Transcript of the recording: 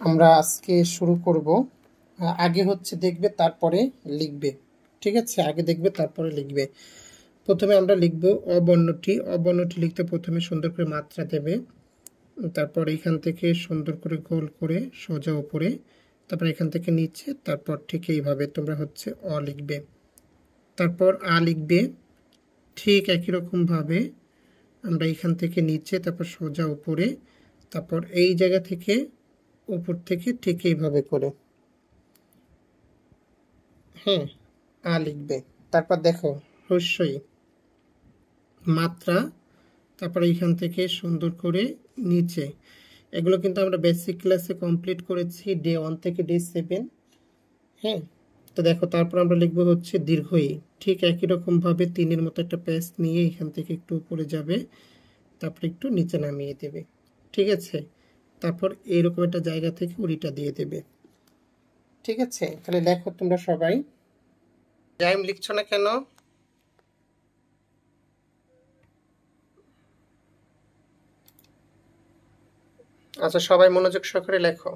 আমরা আজকে শুরু করব। আগে হচ্ছে দেখবে তারপরে লিখবে, ঠিক আছে? আগে দেখবে তারপরে লিখবে। প্রথমে আমরা লিখব অবর্ণটি। অবর্ণটি লিখতে প্রথমে সুন্দর করে মাত্রা দেবে, তারপর এখান থেকে সুন্দর করে গোল করে সোজা উপরে, তারপর এখান থেকে নিচে, তারপর ঠিক এইভাবে তোমরা হচ্ছে অ লিখবে, তারপর আ লিখবে। ঠিক একই রকমভাবে আমরা এখান থেকে নিচে, তারপর সোজা উপরে, তারপর এই জায়গা থেকে উপর থেকে ঠিক এইভাবে করে হ্যাঁ আ লিখবে। তারপর দেখো হ্রস্বই মাত্রা, তারপর এইখান থেকে সুন্দর করে নিচে। এগুলো কিন্তু আমরা বেসিক ক্লাসে কমপ্লিট করেছি ডে 1 থেকে ডে 7। হ্যাঁ, তো দেখো তারপর আমরা লিখবো হচ্ছে দীর্ঘই। ঠিক একই রকমভাবে তিনের মতো একটা পেজ নিয়ে এখান থেকে একটু উপরে যাবে, তারপর একটু নিচে নামিয়ে দেবে, ঠিক আছে? তারপর এইরকম একটা জায়গা থেকে উড়িটা দিয়ে দেবে, ঠিক আছে? তাহলে লেখো তোমরা সবাই। টাইম লিখছো না কেন? আচ্ছা, সবাই মনোযোগ সহকারে লেখো।